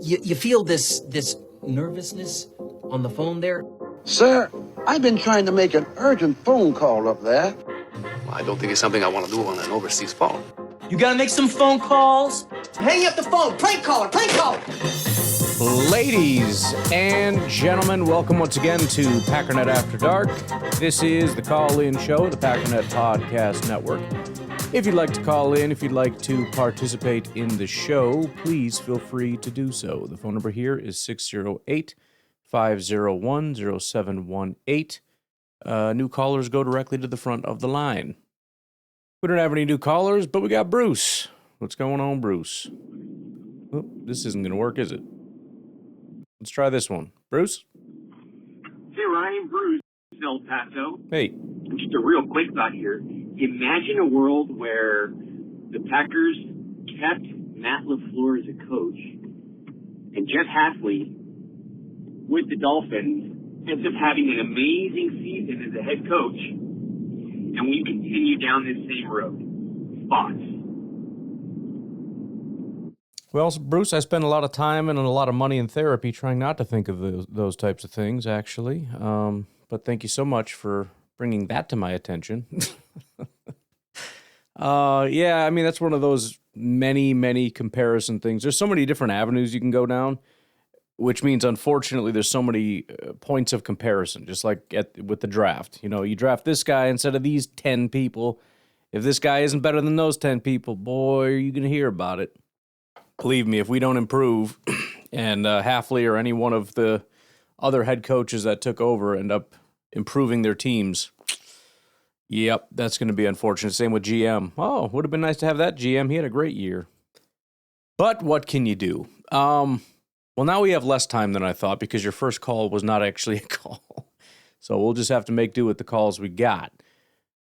You feel this nervousness on the phone there? Sir, I've been trying to make an urgent phone call up there. Well, I don't think it's something I want to do on an overseas phone. You gotta make some phone calls. Hang up the phone. Prank caller. Prank caller. Ladies and gentlemen, welcome once again to Packernet After Dark. This is the call-in show, the Packernet Podcast Network. If you'd like to call in, if you'd like to participate in the show, please feel free to do so. The phone number here is 608-501-0718. New callers go directly to the front of the line. We don't have any new callers, but we got Bruce. What's going on, Bruce? Oh, this isn't going to work, is it? Let's try this one. Bruce? Hey, Ryan, Bruce, El Paso. Hey. Just a real quick thought here. Imagine a world where the Packers kept Matt LaFleur as a coach and Jeff Hafley with the Dolphins ends up having an amazing season as a head coach, and we continue down this same road. Thoughts? Well, Bruce, I spend a lot of time and a lot of money in therapy trying not to think of those types of things, actually. But thank you so much for bringing that to my attention. Yeah, I mean, that's one of those many comparison things. There's so many different avenues you can go down, which means, unfortunately, there's so many points of comparison, just like with the draft. You know, you draft this guy instead of these 10 people. If this guy isn't better than those 10 people, boy, are you going to hear about it. Believe me, if we don't improve and Hafley or any one of the other head coaches that took over end up improving their teams, yep, that's going to be unfortunate. Same with GM. Oh, would have been nice to have that GM. He had a great year. But what can you do? Well, now we have less time than I thought because your first call was not actually a call. So we'll just have to make do with the calls we got.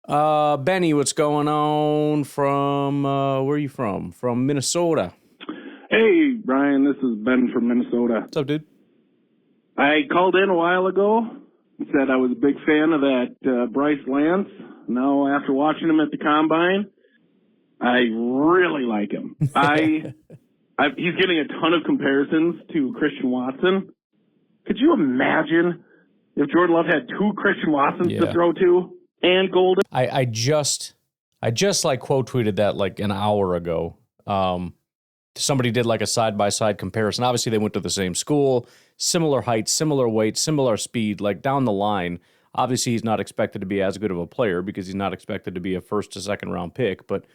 Benny, what's going on from, where are you from? From Minnesota. Hey, Ryan, this is Ben from Minnesota. What's up, dude? I called in a while ago and said I was a big fan of that Bryce Lance. Now, after watching him at the Combine, I really like him. He's getting a ton of comparisons to Christian Watson. Could you imagine if Jordan Love had two Christian Watsons to throw to and Golden? I just like quote tweeted that like an hour ago. Somebody did like a side-by-side comparison. Obviously, they went to the same school, similar height, similar weight, similar speed, like down the line. Obviously, he's not expected to be as good of a player because he's not expected to be a first to second round pick. But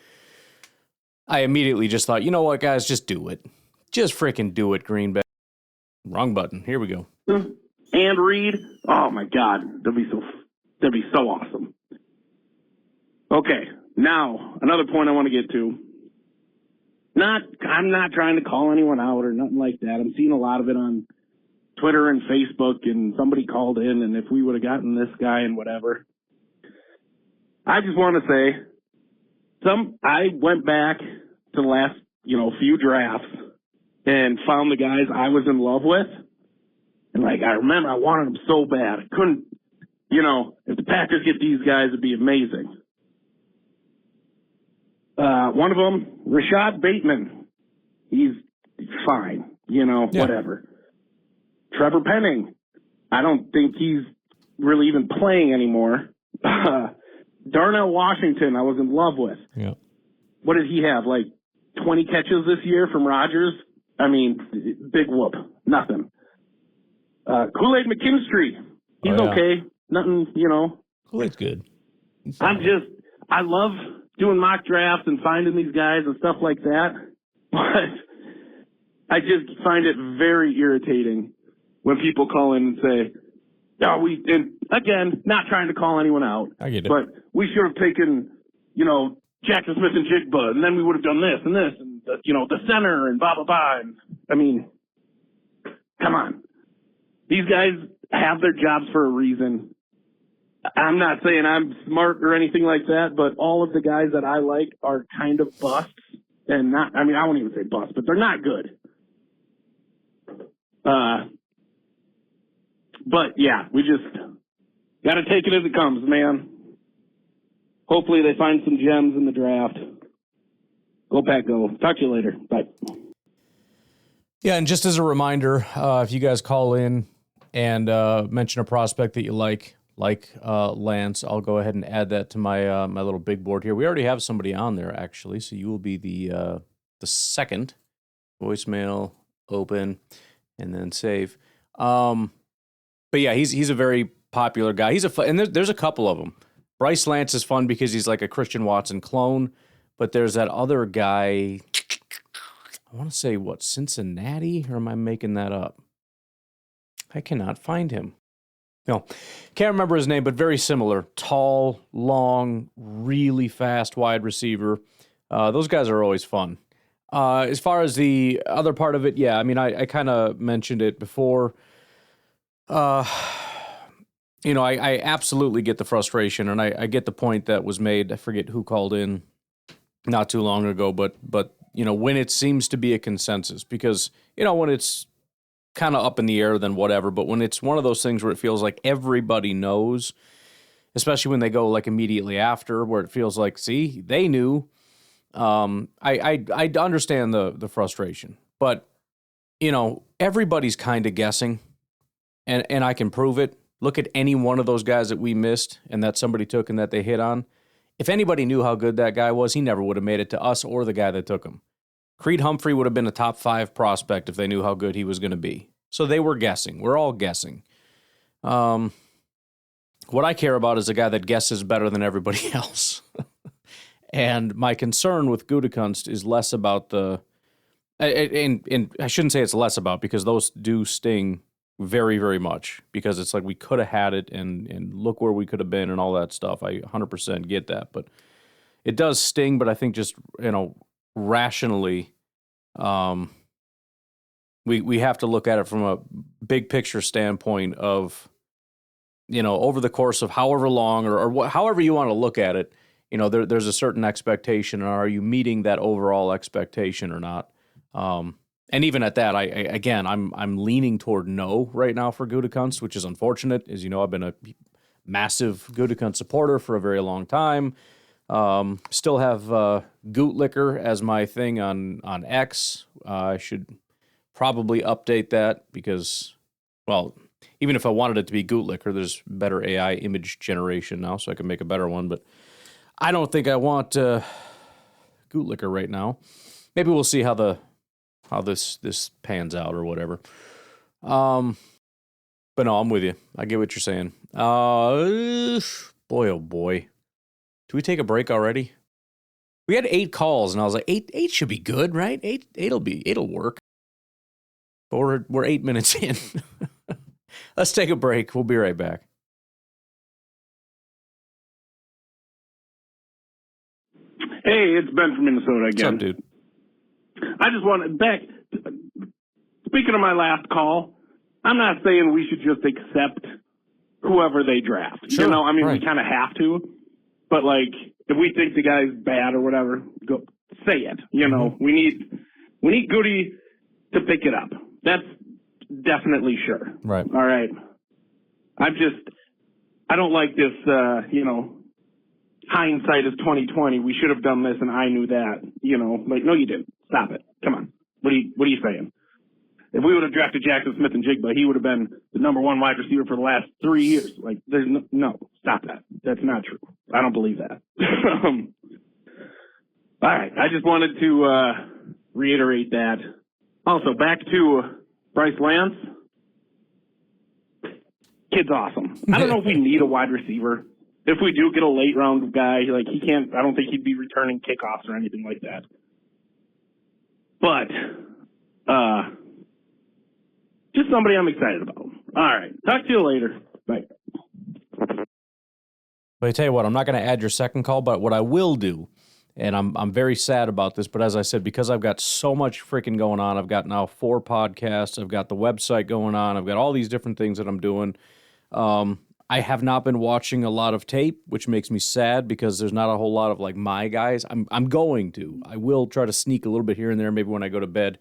I immediately just thought, you know what, guys, just do it. Just freaking do it, Green Bay. Wrong button. Here we go. And Reed. Oh, my God. That'd be so awesome. Okay, now, another point I want to get to. I'm not trying to call anyone out or nothing like that. I'm seeing a lot of it on Twitter and Facebook, and somebody called in, and if we would have gotten this guy and whatever. I just want to say, I went back to the last, few drafts and found the guys I was in love with. And, I remember I wanted them so bad. I couldn't, if the Packers get these guys, it'd be amazing. One of them, Rashad Bateman. He's fine, whatever. Trevor Penning. I don't think he's really even playing anymore. Darnell Washington, I was in love with. Yeah. What did he have, 20 catches this year from Rodgers? I mean, big whoop. Nothing. Kool-Aid McKinstry. He's okay. Nothing, Kool-Aid's good. I love doing mock drafts and finding these guys and stuff like that. But I just find it very irritating when people call in and say, and again, not trying to call anyone out. I get it. But we should have taken, Jackson Smith and Jigba, and then we would have done this and this, and, the center and blah, blah, blah. And, I mean, come on. These guys have their jobs for a reason. I'm not saying I'm smart or anything like that, but all of the guys that I like are kind of busts. And I won't even say busts, but they're not good. But, yeah, we just got to take it as it comes, man. Hopefully they find some gems in the draft. Go Pack, go. Talk to you later. Bye. Yeah, and just as a reminder, if you guys call in and mention a prospect that you like Lance, I'll go ahead and add that to my my little big board here. We already have somebody on there, actually, so you will be the second. Voicemail, open, and then save. But yeah, he's a very popular guy. And there's a couple of them. Bryce Lance is fun because he's like a Christian Watson clone, but there's that other guy, I want to say, Cincinnati? Or am I making that up? I cannot find him. No, can't remember his name, but very similar. Tall, long, really fast wide receiver. Those guys are always fun. As far as the other part of it, yeah, I mean, I kind of mentioned it before. I absolutely get the frustration, and I get the point that was made. I forget who called in not too long ago, but when it seems to be a consensus, because, when it's kind of up in the air, then whatever, but when it's one of those things where it feels like everybody knows, especially when they go like immediately after, where it feels like, see, they knew. I understand the frustration, but everybody's kind of guessing, and I can prove it. Look at any one of those guys that we missed and that somebody took and that they hit on. If anybody knew how good that guy was, he never would have made it to us or the guy that took him. Creed Humphrey would have been a top 5 prospect if they knew how good he was going to be. So they were guessing. We're all guessing. What I care about is a guy that guesses better than everybody else. And my concern with Gutekunst is less about and I shouldn't say it's less about, because those do sting very, very much, because it's like we could have had it and look where we could have been and all that stuff. I 100% get that, but it does sting. But I think just, rationally, we have to look at it from a big picture standpoint of, over the course of however long or however you want to look at it, there's a certain expectation, and are you meeting that overall expectation or not? And even at that, I'm leaning toward no right now for Gutekunst, which is unfortunate. As you know, I've been a massive Gutekunst supporter for a very long time. Still have Gootlicker as my thing on X. I should probably update that because, well, even if I wanted it to be Gootlicker, there's better AI image generation now, so I can make a better one. But I don't think I want Gootlicker right now. Maybe we'll see how this pans out or whatever. But no, I'm with you. I get what you're saying. Boy, oh boy. Do we take a break already? We had 8 calls, and I was like, eight should be good, right? It'll work. But we're 8 minutes in. Let's take a break. We'll be right back. Hey, it's Ben from Minnesota again. What's up, dude? I just wanted speaking of my last call, I'm not saying we should just accept whoever they draft. Sure, right. We kind of have to, but like, if we think the guy's bad or whatever, go say it. Mm-hmm. We need Goody to pick it up. That's definitely sure. Right. All right. I don't like this, hindsight is 20/20. We should have done this, and I knew that. No, you didn't. Stop it. Come on. What are you saying? If we would have drafted Jackson Smith and Jigba, he would have been the number 1 wide receiver for the last 3 years. Like, there's no, stop that. That's not true. I don't believe that. All right. I just wanted to reiterate that. Also, back to Bryce Lance. Kid's awesome. I don't know if we need a wide receiver. If we do get a late round guy, like I don't think he'd be returning kickoffs or anything like that. But, just somebody I'm excited about. All right. Talk to you later. Bye. But I tell you what, I'm not going to add your second call, but what I will do, and I'm very sad about this, but as I said, because I've got so much freaking going on, I've got now 4 podcasts, I've got the website going on, I've got all these different things that I'm doing. I have not been watching a lot of tape, which makes me sad because there's not a whole lot of like my guys. I'm going to. I will try to sneak a little bit here and there, maybe when I go to bed.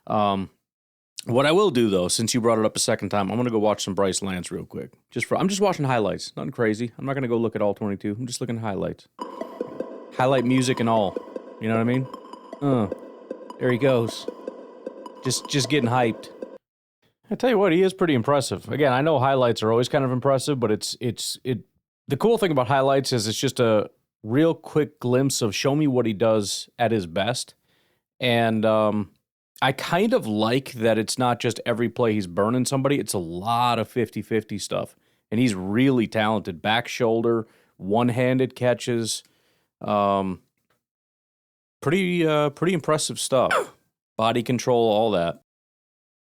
What I will do though, since you brought it up a second time, I'm gonna go watch some Bryce Lance real quick. I'm just watching highlights, nothing crazy. I'm not gonna go look at all 22. I'm just looking at highlights, highlight music and all. You know what I mean? There he goes. Just getting hyped. I tell you what, he is pretty impressive. Again, I know highlights are always kind of impressive, but the cool thing about highlights is it's just a real quick glimpse of show me what he does at his best. And I kind of like that it's not just every play he's burning somebody. It's a lot of 50-50 stuff. And he's really talented. Back shoulder, one-handed catches. Pretty impressive stuff. Body control, all that.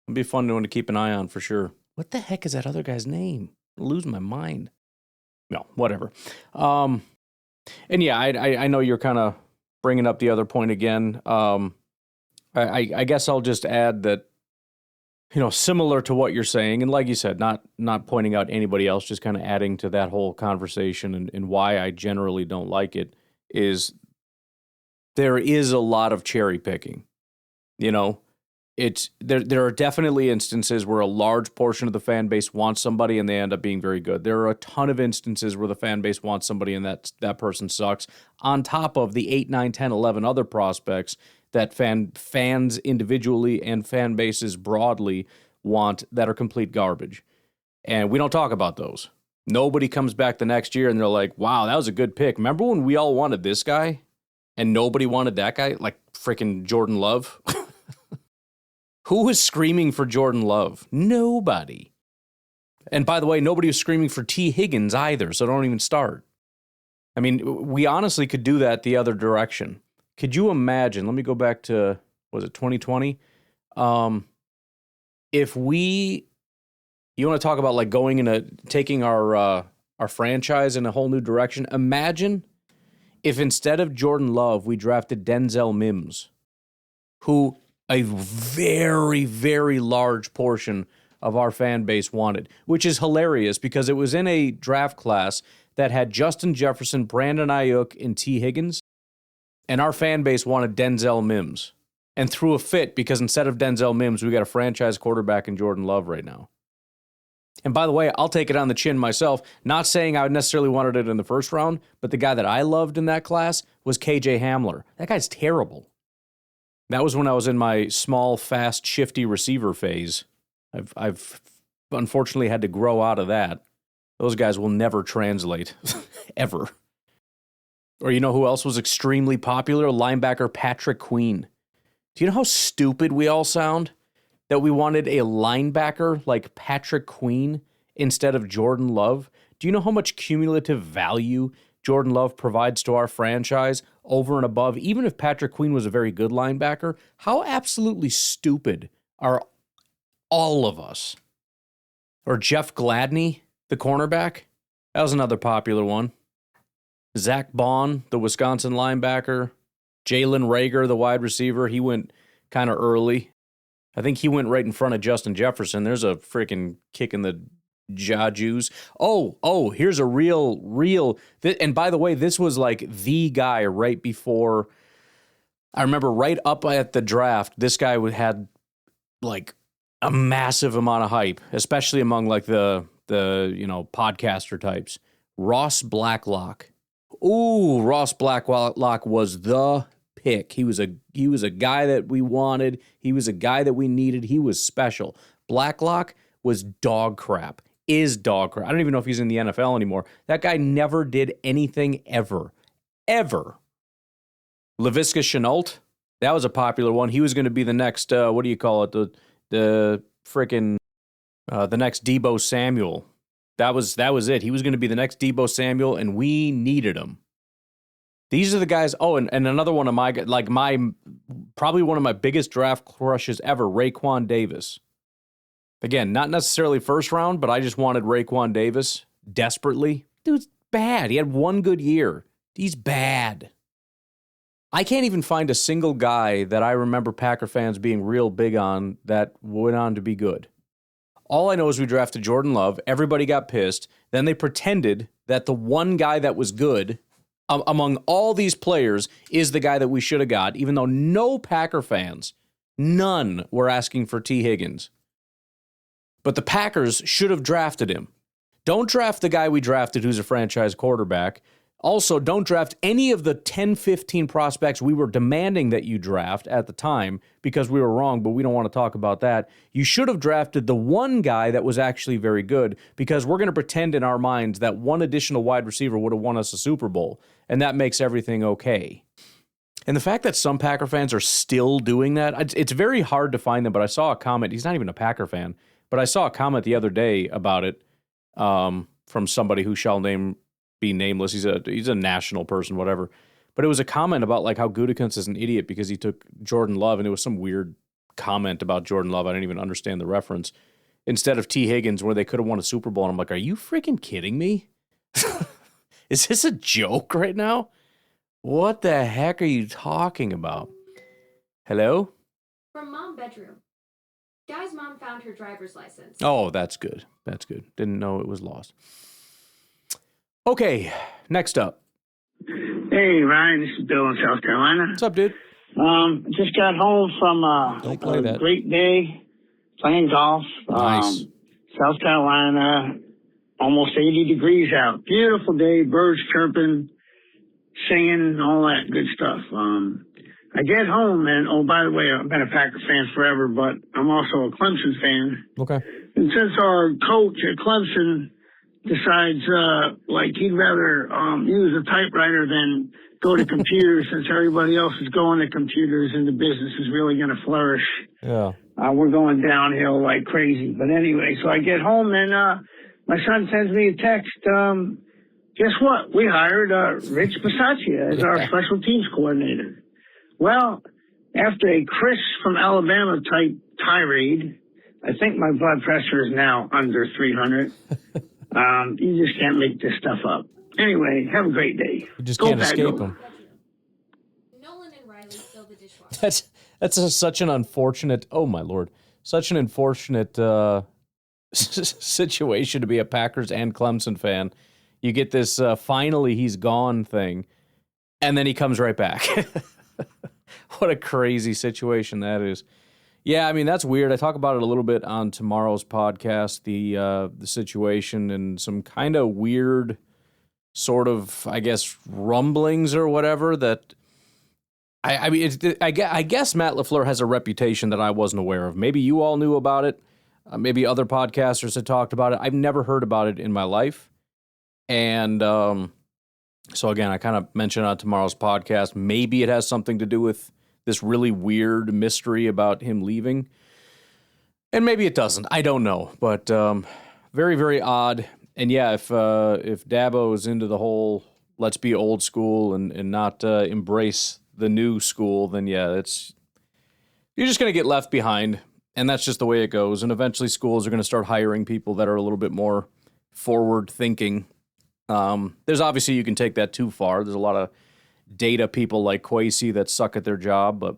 It'll be a fun one to keep an eye on for sure. What the heck is that other guy's name? I'm losing my mind. No, whatever. And yeah, I know you're kind of bringing up the other point again. I guess I'll just add that, similar to what you're saying, and like you said, not pointing out anybody else, just kind of adding to that whole conversation and why I generally don't like it, is there is a lot of cherry picking. There are definitely instances where a large portion of the fan base wants somebody and they end up being very good. There are a ton of instances where the fan base wants somebody and that person sucks, on top of the 8, 9, 10, 11 other prospects that fans individually and fan bases broadly want that are complete garbage. And we don't talk about those. Nobody comes back the next year and they're like, wow, that was a good pick. Remember when we all wanted this guy and nobody wanted that guy? Like freaking Jordan Love? Who was screaming for Jordan Love? Nobody. And by the way, nobody was screaming for T. Higgins either, so don't even start. I mean, we honestly could do that the other direction. Could you imagine, let me go back to, was it 2020? If you want to talk about like taking our franchise in a whole new direction, imagine if instead of Jordan Love, we drafted Denzel Mims, who a very, very large portion of our fan base wanted, which is hilarious because it was in a draft class that had Justin Jefferson, Brandon Ayuk, and T. Higgins, and our fan base wanted Denzel Mims and threw a fit because instead of Denzel Mims, we got a franchise quarterback in Jordan Love right now. And by the way, I'll take it on the chin myself, not saying I necessarily wanted it in the first round, but the guy that I loved in that class was KJ Hamler. That guy's terrible. That was when I was in my small, fast, shifty receiver phase. I've unfortunately had to grow out of that. Those guys will never translate, ever. Or you know who else was extremely popular? Linebacker Patrick Queen. Do you know how stupid we all sound? That we wanted a linebacker like Patrick Queen instead of Jordan Love? Do you know how much cumulative value Jordan Love provides to our franchise over and above, even if Patrick Queen was a very good linebacker? How absolutely stupid are all of us? Or Jeff Gladney, the cornerback? That was another popular one. Zach Bond, the Wisconsin linebacker. Jalen Reagor, the wide receiver. He went kind of early. I think he went right in front of Justin Jefferson. There's a freaking kick in the jaw juice. Oh, here's a real, and by the way, this was like the guy right before, I remember right up at the draft, this guy had like a massive amount of hype, especially among like the podcaster types. Ross Blacklock. Ooh, Ross Blacklock was the pick. He was a guy that we wanted. He was a guy that we needed. He was special. Blacklock was dog crap. Is dog crap. I don't even know if he's in the NFL anymore. That guy never did anything ever. Laviska Shenault, that was a popular one. He was going to be the next, what do you call it? The freaking, the next Deebo Samuel. That was it. He was going to be the next Deebo Samuel, and we needed him. These are the guys. Oh, and another one of probably one of my biggest draft crushes ever, Raekwon Davis. Again, not necessarily first round, but I just wanted Raekwon Davis desperately. Dude's bad. He had one good year. He's bad. I can't even find a single guy that I remember Packer fans being real big on that went on to be good. All I know is we drafted Jordan Love. Everybody got pissed. Then they pretended that the one guy that was good among all these players is the guy that we should have got, even though no Packer fans, none, were asking for T. Higgins. But the Packers should have drafted him. Don't draft the guy we drafted who's a franchise quarterback. Also, don't draft any of the 10, 15 prospects we were demanding that you draft at the time because we were wrong, but we don't want to talk about that. You should have drafted the one guy that was actually very good because we're going to pretend in our minds that one additional wide receiver would have won us a Super Bowl, and that makes everything okay. And the fact that some Packer fans are still doing that, it's very hard to find them, but I saw a comment. He's not even a Packer fan, but I saw a comment the other day about it from somebody who shall be nameless. He's a national person, whatever. But it was a comment about like how Gutekunst is an idiot because he took Jordan Love, and it was some weird comment about Jordan Love. I didn't even understand the reference. Instead of T. Higgins, where they could have won a Super Bowl. And I'm like, are you freaking kidding me? Is this a joke right now? What the heck are you talking about? Hello? From mom bedroom. Guy's mom found her driver's license. Oh, that's good. That's good. Didn't know it was lost. Okay, next up. Hey, Ryan, this is Bill in South Carolina. What's up, dude? Just got home from a great day playing golf. Nice. South Carolina, almost 80 degrees out. Beautiful day, birds chirping, singing, all that good stuff. I get home, and oh, by the way, I've been a Packer fan forever, but I'm also a Clemson fan. Okay. And since our coach at Clemson decides he'd rather use a typewriter than go to computers since everybody else is going to computers and the business is really going to flourish. Yeah. We're going downhill like crazy. But anyway, so I get home and my son sends me a text. Guess what? We hired Rich Bisacchia as our special teams coordinator. Well, after a Chris from Alabama type tirade, I think my blood pressure is now under 300. You just can't make this stuff up. Anyway, have a great day. You just can't escape them. Nolan and Riley fill the dishwasher. That's such an unfortunate. Oh my Lord, such an unfortunate situation to be a Packers and Clemson fan. You get this finally he's gone thing, and then he comes right back. What a crazy situation that is. Yeah, I mean, that's weird. I talk about it a little bit on tomorrow's podcast, the situation and some kind of weird sort of, I guess, rumblings or whatever that I guess Matt LaFleur has a reputation that I wasn't aware of. Maybe you all knew about it. Maybe other podcasters had talked about it. I've never heard about it in my life. And so, again, I kind of mentioned on tomorrow's podcast, maybe it has something to do with this really weird mystery about him leaving. And maybe it doesn't. I don't know. But very, very odd. And yeah, if Dabo is into the whole let's be old school and not embrace the new school, then yeah, you're just going to get left behind. And that's just the way it goes. And eventually schools are going to start hiring people that are a little bit more forward thinking. There's obviously you can take that too far. There's a lot of data people like Kwesi that suck at their job, but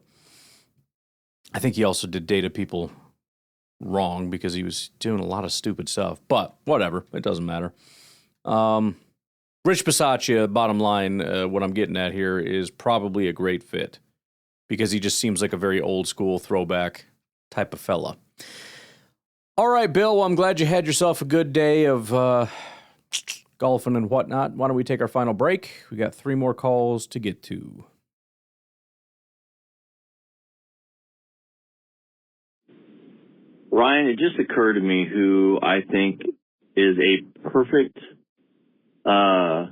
I think he also did data people wrong because he was doing a lot of stupid stuff. But whatever, it doesn't matter. Rich Bisacchia, bottom line, what I'm getting at here is probably a great fit because he just seems like a very old school throwback type of fella. All right, Bill, well, I'm glad you had yourself a good day of golfing and whatnot. Why don't we take our final break? We got 3 more calls to get to. Ryan, it just occurred to me who I think is a perfect, I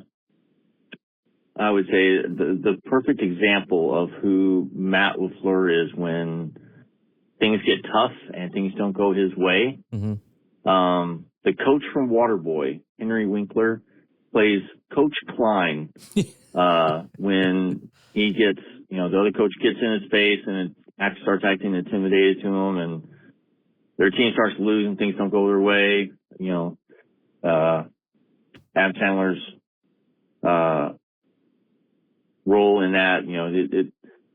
would say the perfect example of who Matt LaFleur is when things get tough and things don't go his way. Mm-hmm. The coach from Waterboy, Henry Winkler, plays Coach Klein when he gets, the other coach gets in his face and starts acting intimidated to him, and their team starts to lose and things don't go their way. Adam Sandler's role in that,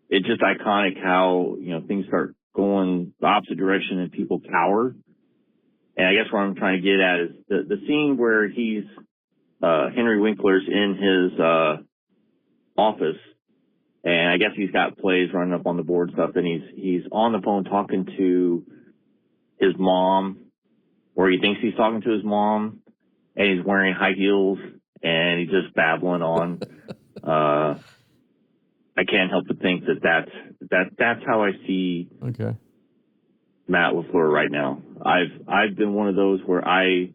it's just iconic how, things start going the opposite direction and people cower. And I guess what I'm trying to get at is the scene where he's Henry Winkler's in his office, and I guess he's got plays running up on the board and stuff, and he's on the phone talking to his mom, or he thinks he's talking to his mom, and he's wearing high heels, and he's just babbling on. I can't help but think that's how I see Matt LaFleur right now. I've been one of those where I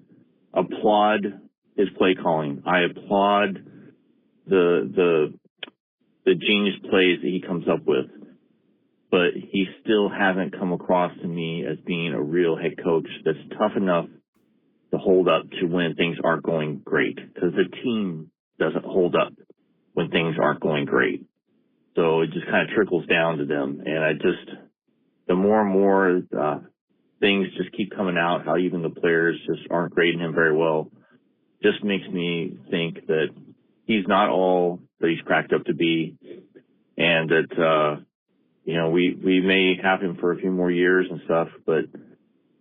applaud his play calling. I applaud the genius plays that he comes up with. But he still hasn't come across to me as being a real head coach that's tough enough to hold up to when things aren't going great, because the team doesn't hold up when things aren't going great. So it just kind of trickles down to them. And the more and more things just keep coming out, how even the players just aren't grading him very well, just makes me think that he's not all that he's cracked up to be, and that, we may have him for a few more years and stuff, but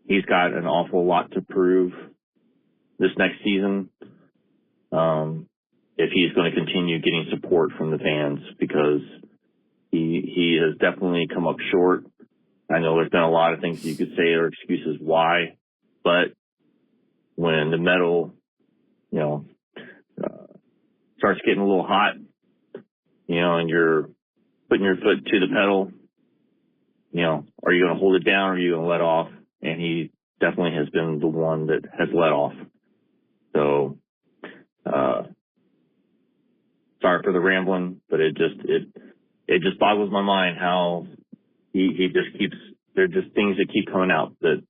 he's got an awful lot to prove this next season if he's going to continue getting support from the fans, because he has definitely come up short. I know there's been a lot of things you could say are excuses why, but when the metal, starts getting a little hot, and you're putting your foot to the pedal, are you going to hold it down or are you going to let off? And he definitely has been the one that has let off. So, sorry for the rambling, but it just boggles my mind how he just keeps, there are just things that keep coming out that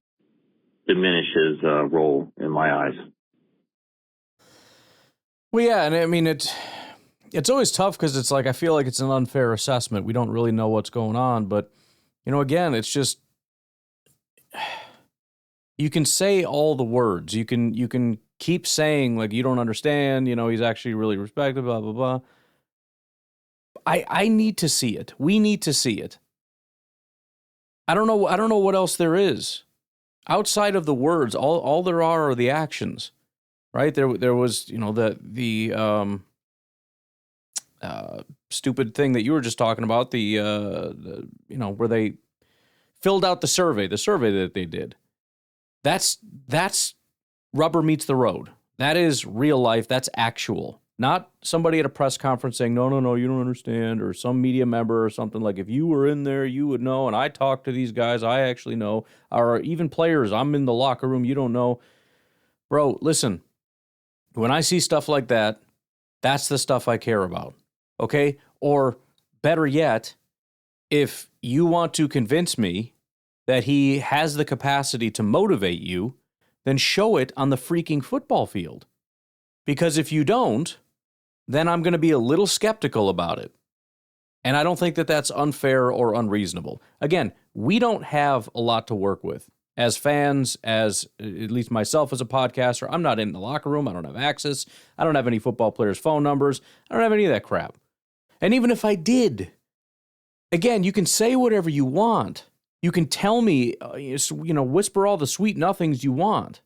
diminish his role in my eyes. Well, yeah, and I mean, it's always tough because it's like, I feel like it's an unfair assessment. We don't really know what's going on, but, again, it's just, you can say all the words. You can keep saying, like, you don't understand, he's actually really respected, blah, blah, blah. I need to see it. We need to see it. I don't know what else there is. Outside of the words, all there are the actions. Right? There was, the stupid thing that you were just talking about, where they filled out the survey that they did. That's rubber meets the road. That is real life. That's actual. Not somebody at a press conference saying, no, you don't understand, or some media member or something like, if you were in there, you would know, and I talked to these guys, I actually know, or even players, I'm in the locker room, you don't know. Bro, listen, when I see stuff like that, that's the stuff I care about, okay? Or better yet, if you want to convince me that he has the capacity to motivate you, then show it on the freaking football field. Because if you don't, then I'm going to be a little skeptical about it. And I don't think that that's unfair or unreasonable. Again, we don't have a lot to work with. As fans, as at least myself as a podcaster, I'm not in the locker room. I don't have access. I don't have any football players' phone numbers. I don't have any of that crap. And even if I did, again, you can say whatever you want. You can tell me, whisper all the sweet nothings you want.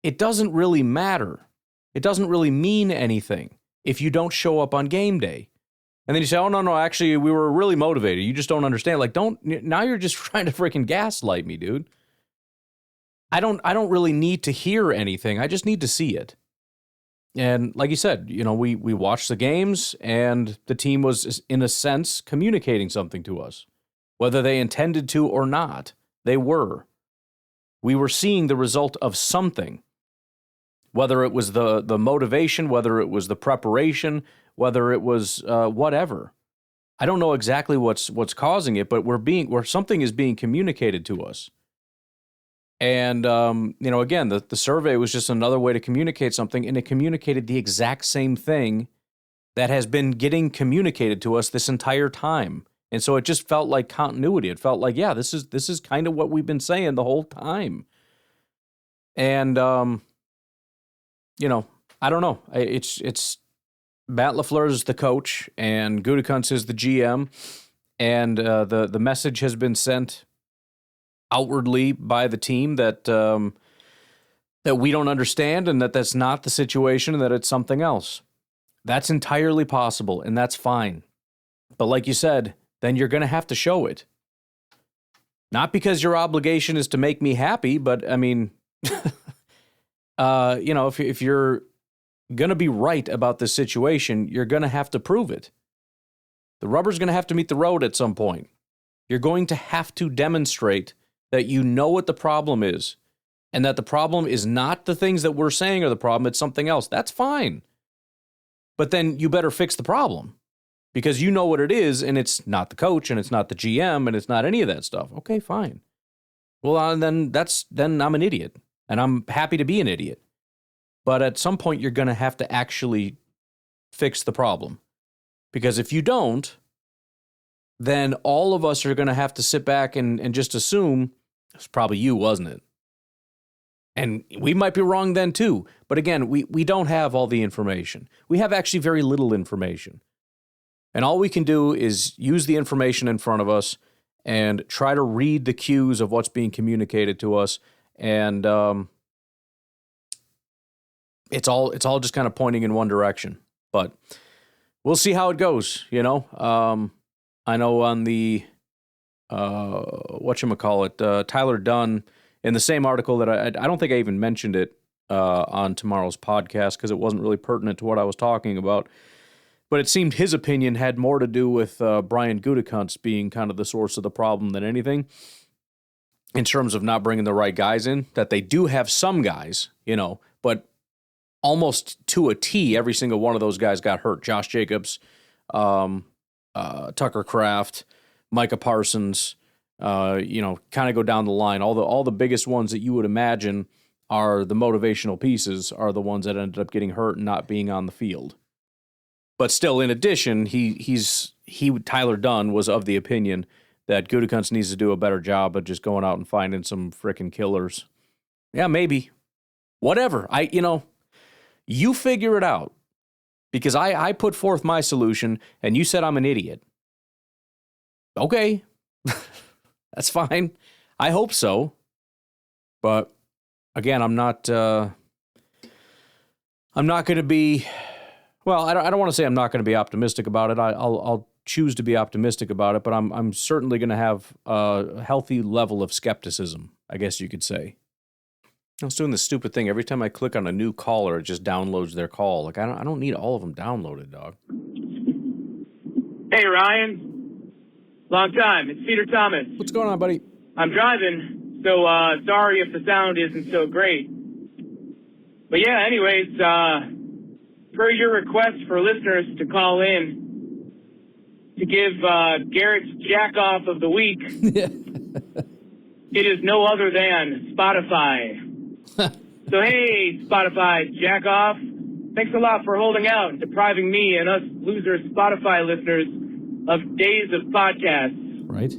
It doesn't really matter. It doesn't really mean anything if you don't show up on game day. And then you say, oh, no, actually, we were really motivated. You just don't understand. Like, now you're just trying to freaking gaslight me, dude. I don't really need to hear anything. I just need to see it. And like you said, we watched the games and the team was, in a sense, communicating something to us. Whether they intended to or not, they were. We were seeing the result of something. Whether it was the motivation, whether it was the preparation, whether it was whatever. I don't know exactly what's causing it, but something is being communicated to us. And, again, the survey was just another way to communicate something, and it communicated the exact same thing that has been getting communicated to us this entire time. And so it just felt like continuity. It felt like, yeah, this is kind of what we've been saying the whole time. And, I don't know. It's Matt LaFleur is the coach, and Gutekunst is the GM, and the message has been sent outwardly by the team that we don't understand, and that's not the situation, and that it's something else. That's entirely possible, and that's fine. But like you said, then you're going to have to show it. Not because your obligation is to make me happy, but I mean, if you're going to be right about this situation, you're going to have to prove it. The rubber's going to have to meet the road at some point. You're going to have to demonstrate that you know what the problem is and that the problem is not the things that we're saying are the problem, it's something else. That's fine. But then you better fix the problem because you know what it is and it's not the coach and it's not the GM and it's not any of that stuff. Okay, fine. Well, then I'm an idiot and I'm happy to be an idiot. But at some point, you're going to have to actually fix the problem. Because if you don't, then all of us are going to have to sit back and just assume it's probably you, wasn't it? And we might be wrong then too. But again, we don't have all the information. We have actually very little information. And all we can do is use the information in front of us and try to read the cues of what's being communicated to us. And it's all just kind of pointing in one direction. But we'll see how it goes, you know. I know on the, Tyler Dunn, in the same article that I don't think I even mentioned it on tomorrow's podcast because it wasn't really pertinent to what I was talking about. But it seemed his opinion had more to do with Brian Gutekunst being kind of the source of the problem than anything in terms of not bringing the right guys in, that they do have some guys, you know, but almost to a T, every single one of those guys got hurt. Josh Jacobs, Tucker Kraft, Micah Parsons, kind of go down the line. All the biggest ones that you would imagine are the motivational pieces are the ones that ended up getting hurt and not being on the field. But still, in addition, Tyler Dunn was of the opinion that Gutekunst needs to do a better job of just going out and finding some frickin' killers. Yeah, maybe. Whatever. You figure it out. Because I put forth my solution, and you said I'm an idiot. Okay. That's fine. I hope so. But, again, I'm not going to be... Well, I don't want to say I'm not going to be optimistic about it. I'll choose to be optimistic about it, but I'm certainly going to have a healthy level of skepticism, I guess you could say. I was doing this stupid thing. Every time I click on a new caller, it just downloads their call. Like, I don't need all of them downloaded, dog. Hey, Ryan. Long time. It's Peter Thomas. What's going on, buddy? I'm driving, so sorry if the sound isn't so great. But yeah, anyways, per your request for listeners to call in to give Garrett's jack-off of the week, it is no other than Spotify. So, hey, Spotify jack-off, thanks a lot for holding out and depriving me and us loser Spotify listeners of days of podcasts. Right.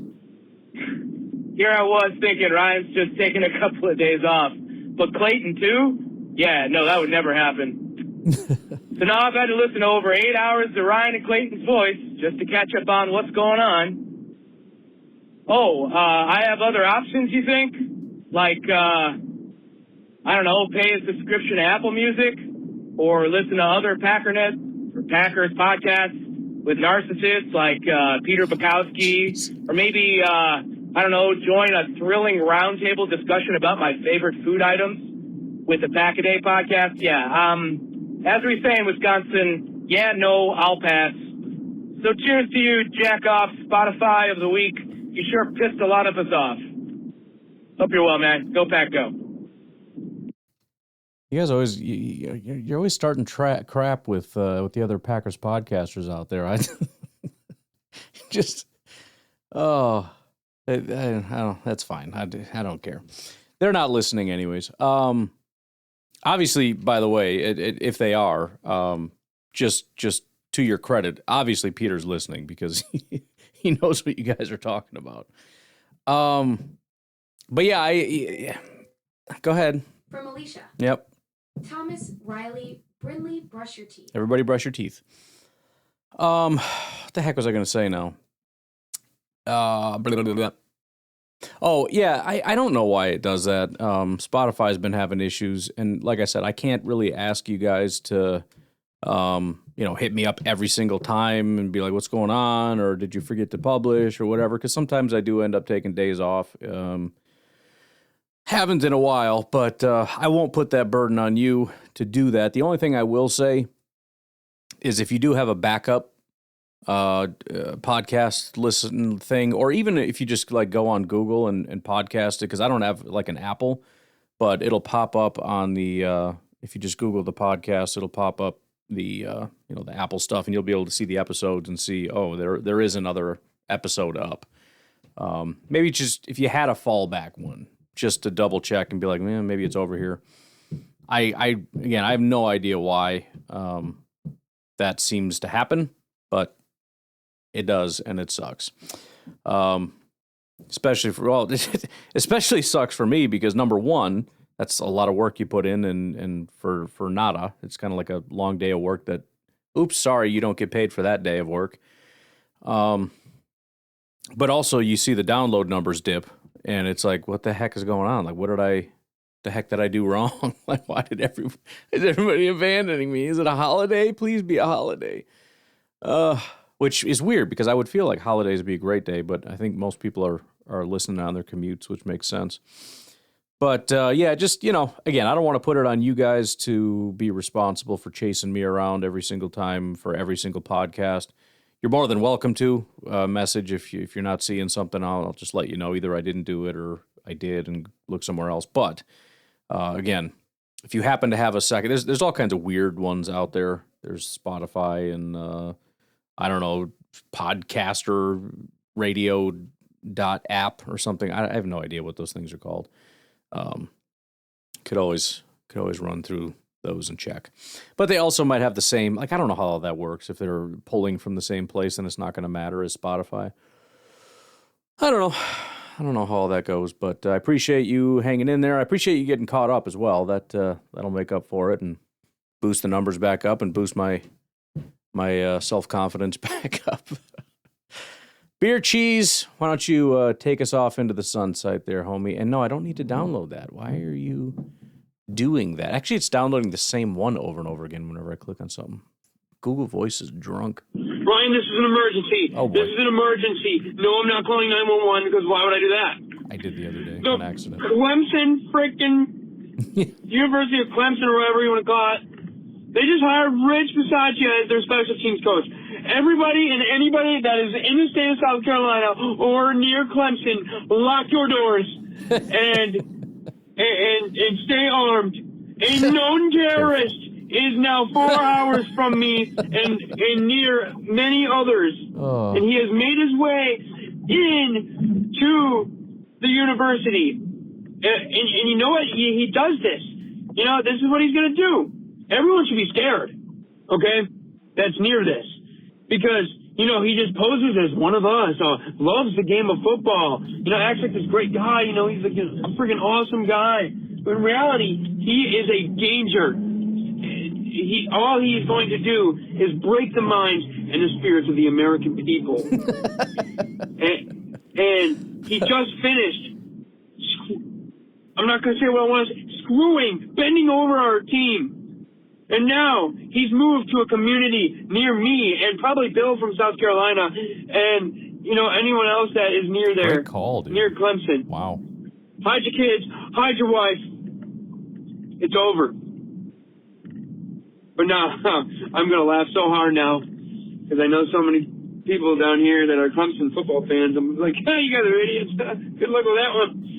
Here I was thinking Ryan's just taking a couple of days off. But Clayton, too? Yeah, no, that would never happen. So now I've had to listen to over 8 hours to Ryan and Clayton's voice just to catch up on what's going on. Oh, I have other options, you think? Like, I don't know, pay a subscription to Apple Music or listen to other Packernet or Packers podcasts with narcissists like Peter Bukowski, or maybe, I don't know, join a thrilling roundtable discussion about my favorite food items with the Pack-A-Day podcast. Yeah, as we say in Wisconsin, yeah, no, I'll pass. So cheers to you, jack-off Spotify of the week. You sure pissed a lot of us off. Hope you're well, man. Go Pack, go. You guys you're always starting crap with the other Packers podcasters out there. I don't. That's fine. I don't care. They're not listening anyways. Obviously, by the way, if they are, just to your credit, obviously Peter's listening because he knows what you guys are talking about. But yeah, go ahead. From Alicia. Yep. Thomas, Riley, Brinley, brush your teeth. Everybody brush your teeth. What the heck was I going to say now? Blah, blah, blah, blah. Oh, yeah, I don't know why it does that. Spotify's been having issues, and like I said, I can't really ask you guys to, hit me up every single time and be like, what's going on, or did you forget to publish, or whatever, because sometimes I do end up taking days off. Haven't in a while, but I won't put that burden on you to do that. The only thing I will say is if you do have a backup podcast listen thing, or even if you just like go on Google and podcast it, because I don't have like an Apple, but it'll pop up on the if you just Google the podcast, it'll pop up the the Apple stuff, and you'll be able to see the episodes and see, oh, there is another episode up. Maybe just if you had a fallback one, just to double check and be like, man, maybe it's over here. I have no idea why that seems to happen, but it does, and it sucks. Especially sucks for me because number one, that's a lot of work you put in, and for nada. It's kind of like a long day of work that, oops, sorry, you don't get paid for that day of work. But also you see the download numbers dip, and it's like, what the heck is going on? Like, the heck did I do wrong? Like, why is everybody abandoning me? Is it a holiday? Please be a holiday. Which is weird because I would feel like holidays would be a great day, but I think most people are listening on their commutes, which makes sense. But just, again, I don't want to put it on you guys to be responsible for chasing me around every single time for every single podcast. You're more than welcome to message if you're not seeing something. I'll just let you know either I didn't do it or I did and look somewhere else. But again, if you happen to have a second, there's all kinds of weird ones out there. There's Spotify and I don't know, podcaster radio.app or something. I have no idea what those things are called. Could always run through those and check. But they also might have the same, like, I don't know how all that works. If they're pulling from the same place, then it's not going to matter as Spotify. I don't know how all that goes, but I appreciate you hanging in there. I appreciate you getting caught up as well. That'll make up for it and boost the numbers back up and boost my self-confidence back up. Beer Cheese, why don't you take us off into the sunset there, homie? And no, I don't need to download that. Why are you doing that? Actually, it's downloading the same one over and over again whenever I click on something. Google Voice is drunk. Ryan, this is an emergency. Oh, boy. This is an emergency. No, I'm not calling 911 because why would I do that? I did the other day on accident. Clemson, freaking University of Clemson or whatever you want to call it. They just hired Rich Bisacchia as their special teams coach. Everybody and anybody that is in the state of South Carolina or near Clemson, lock your doors and stay armed. A known terrorist is now 4 hours from me and near many others. Oh. And he has made his way into the university. And you know what? He does this. This is what he's going to do. Everyone should be scared, okay, that's near this. Because, he just poses as one of us, loves the game of football, acts like this great guy, he's like a freaking awesome guy. But in reality, he is a danger. All he is going to do is break the minds and the spirits of the American people. and he just finished, I'm not going to say what I want to say, bending over our team. And now he's moved to a community near me and probably Bill from South Carolina and, anyone else that is near there. Great call, dude. Near Clemson. Wow. Hide your kids. Hide your wife. It's over. But now I'm going to laugh so hard now because I know so many people down here that are Clemson football fans. I'm like, hey, you guys are idiots. Good luck with that one.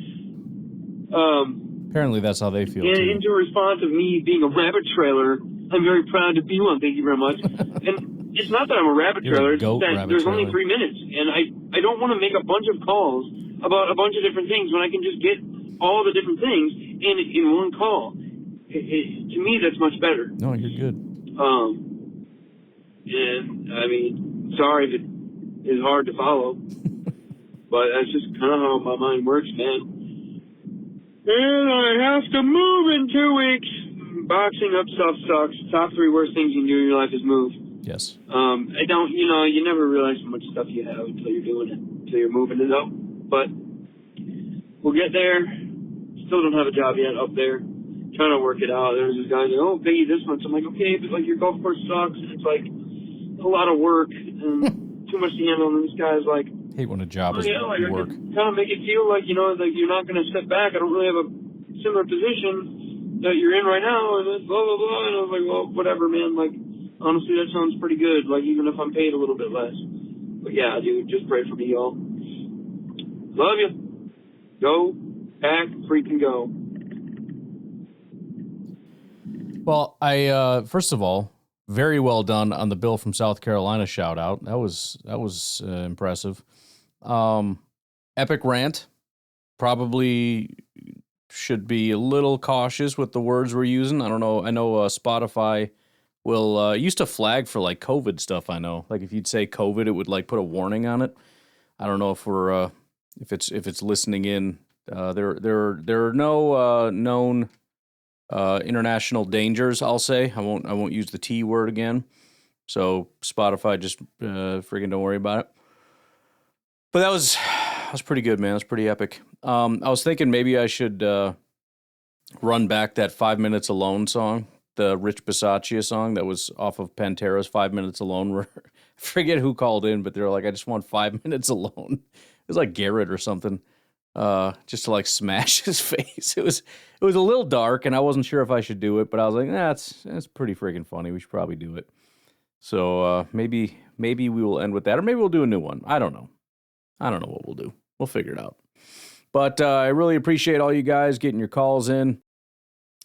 Apparently that's how they feel, and too. into response of me being a rabbit trailer, I'm very proud to be one. Thank you very much. And it's not that I'm a rabbit trailer. It's that there's only 3 minutes. And I don't want to make a bunch of calls about a bunch of different things when I can just get all the different things in one call. To me, that's much better. No, you're good. And, I mean, sorry if it is hard to follow. But that's just kind of how my mind works, man. And I have to move in 2 weeks. Boxing up stuff sucks. Top 3 worst things you can do in your life is move. Yes. I don't, you never realize how much stuff you have until you're doing it, until you're moving it up. But we'll get there. Still don't have a job yet up there. Trying to work it out. There's this guy like, pay you this much. I'm like, okay, but like your golf course sucks. And it's like a lot of work and too much to handle. And this guy's like, hate when a job is like, work. Kind of make it feel like, like you're not going to step back. I don't really have a similar position that you're in right now, and then blah, blah, blah. And I was like, well, whatever, man. Like, honestly, that sounds pretty good, like, even if I'm paid a little bit less. But yeah, dude, just pray for me, y'all. Love you. Go, Pack, freaking go. Well, I first of all, very well done on the Bill from South Carolina shout out. That was impressive. Epic rant. Probably should be a little cautious with the words we're using. I don't know. I know Spotify will used to flag for like COVID stuff. I know, like if you'd say COVID, it would like put a warning on it. I don't know if we're if it's listening in. There are no known international dangers. I'll say I won't use the T word again. So Spotify, just friggin' don't worry about it. But that was pretty good, man. That was pretty epic. I was thinking maybe I should run back that 5 Minutes Alone song, the Rich Bisacchia song that was off of Pantera's 5 Minutes Alone. Where, I forget who called in, but they were like, I just want 5 minutes alone. It was like Garrett or something, just to like smash his face. It was a little dark, and I wasn't sure if I should do it, but I was like, that's pretty freaking funny. We should probably do it. So maybe we will end with that, or maybe we'll do a new one. I don't know what we'll do. We'll figure it out. But I really appreciate all you guys getting your calls in.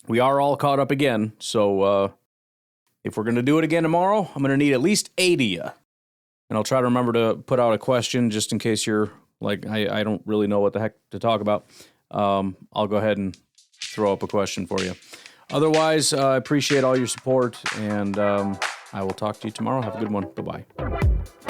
We are all caught up again, so if we're going to do it again tomorrow, I'm going to need at least 8 of you. And I'll try to remember to put out a question just in case you're like, I don't really know what the heck to talk about. I'll go ahead and throw up a question for you. Otherwise, I appreciate all your support, and I will talk to you tomorrow. Have a good one. Bye-bye.